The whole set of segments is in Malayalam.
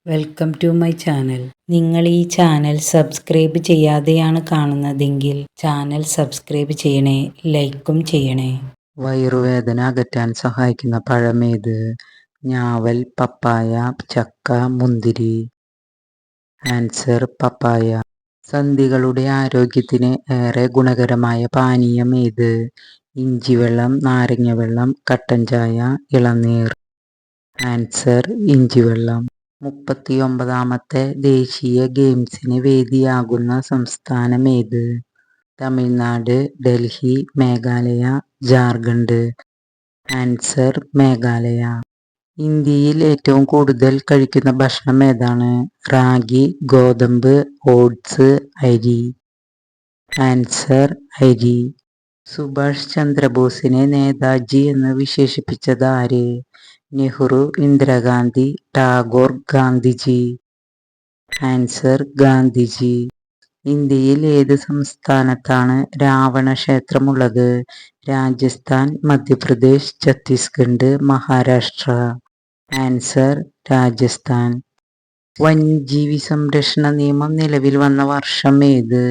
Welcome to my channel. നിങ്ങൾ ഈ ചാനൽ സബ്സ്ക്രൈബ് ചെയ്യാതെയാണ് കാണുന്നതെങ്കിൽ ചാനൽ സബ്സ്ക്രൈബ് ചെയ്യണേ, ലൈക്കും ചെയ്യണേ. വയറുവേദന അകറ്റാൻ സഹായിക്കുന്ന പഴമേത്? ഞാവൽ, പപ്പായ, ചക്ക, മുന്തിരി. ആൻസർ പപ്പായ. സന്ധികളുടെ ആരോഗ്യത്തിന് ഏറെ ഗുണകരമായ പാനീയം ഏത്? ഇഞ്ചിവെള്ളം, നാരങ്ങാവെള്ളം, കട്ടൻ ചായ, ഇളനീർ. ആൻസർ ഇഞ്ചിവെള്ളം. 39ാമത്തെ ദേശീയ ഗെയിംസിന് വേദിയാകുന്ന സംസ്ഥാനം ഏത്? തമിഴ്നാട്, ഡൽഹി, മേഘാലയ, ജാർഖണ്ഡ്. ആൻസർ മേഘാലയ. ഇന്ത്യയിൽ ഏറ്റവും കൂടുതൽ കഴിക്കുന്ന ഭക്ഷണം ഏതാണ്? റാഗി, ഗോതമ്പ്, ഓട്സ്, അരി. ആൻസർ അരി. സുഭാഷ് ചന്ദ്രബോസിനെ നേതാജി എന്ന് വിശേഷിപ്പിച്ചത് ആര്? നെഹ്റു, ഇന്ദിരാഗാന്ധി, ടാഗോർ, ഗാന്ധിജി. ആൻസർ ഗാന്ധിജി. ഇന്ത്യയിൽ ഏത് സംസ്ഥാനത്താണ് രാവണ ക്ഷേത്രമുള്ളത്? രാജസ്ഥാൻ, മധ്യപ്രദേശ്, ഛത്തീസ്ഗഡ്, മഹാരാഷ്ട്ര. ആൻസർ രാജസ്ഥാൻ. വന്യജീവി സംരക്ഷണ നിയമം നിലവിൽ വന്ന വർഷം ഏത്?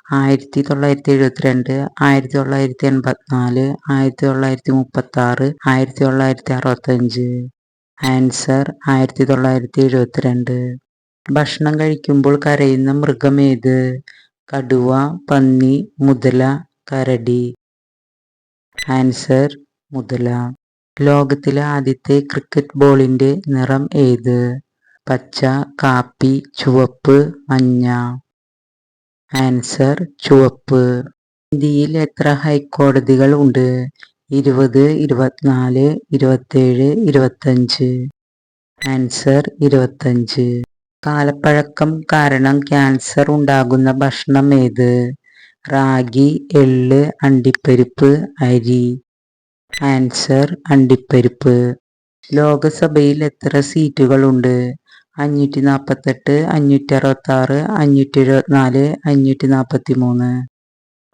1972, 1984, 1936, 1965. ആൻസർ 1972. ഭക്ഷണം കഴിക്കുമ്പോൾ കരയുന്ന മൃഗം ഏത്? കടുവ, പന്നി, മുതല, കരടി. ആൻസർ മുതല. ലോകത്തിലെ ആദ്യത്തെ ക്രിക്കറ്റ് ബോളിന്റെ നിറം ഏത്? പച്ച, കാപ്പി, ചുവപ്പ്, മഞ്ഞ. ആൻസർ ചുവപ്പ്. ഇന്ത്യയിൽ എത്ര ഹൈക്കോടതികൾ ഉണ്ട്? 20, 24, 27, 25. ആൻസർ 25. കാലപ്പഴക്കം കാരണം ക്യാൻസർ ഉണ്ടാകുന്ന ഭക്ഷണം ഏത്? റാഗി, എള്ള്, അണ്ടിപ്പരിപ്പ്, അരി. ആൻസർ അണ്ടിപ്പരിപ്പ്. ലോകസഭയിൽ എത്ര സീറ്റുകളുണ്ട്? 548, 566, 574, 543.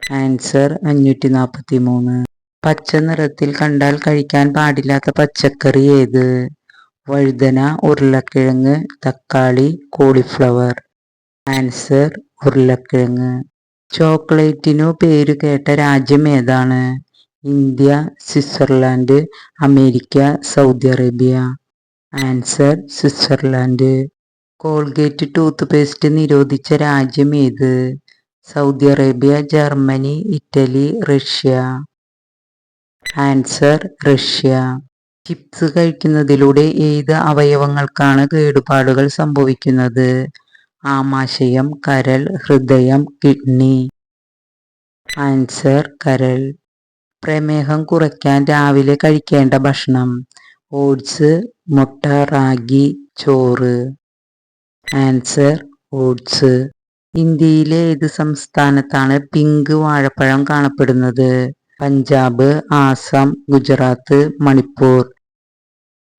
ആൻസർ 543. പച്ച നിറത്തിൽ കണ്ടാൽ കഴിക്കാൻ പാടില്ലാത്ത പച്ചക്കറി ഏത്? വഴുതന, ഉരുളക്കിഴങ്ങ്, തക്കാളി, കോളിഫ്ലവർ. ആൻസർ ഉരുളക്കിഴങ്ങ്. ചോക്ലേറ്റിനു പേരുകേട്ട രാജ്യം ഏതാണ്? India, Switzerland, America, Saudi Arabia. Answer Switzerland. Colgate toothpaste നിരോധിച്ച രാജ്യം ഏത്? Saudi Arabia, Germany, Italy, Russia. Answer Russia. Chips കഴിക്കുന്നതിലൂടെ ഏത് അവയവങ്ങൾക്കാണ് കേടുപാടുകൾ സംഭവിക്കുന്നത്? ആമാശയം, കരൾ, ഹൃദയം, കിഡ്നി. ആൻസർ കരൾ. പ്രമേഹം കുറയ്ക്കാൻ രാവിലെ കഴിക്കേണ്ട ഭക്ഷണം? ഓട്സ്, മുട്ട, റാഗി, ചോറ്. Answer oats. ഇന്ത്യയിലെ ഏത് സംസ്ഥാനത്താണ് പിങ്ക് വാഴപ്പഴം കാണപ്പെടുന്നത്? പഞ്ചാബ്, ആസാം, ഗുജറാത്ത്, മണിപ്പൂർ.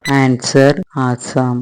ആൻസർ ആസാം.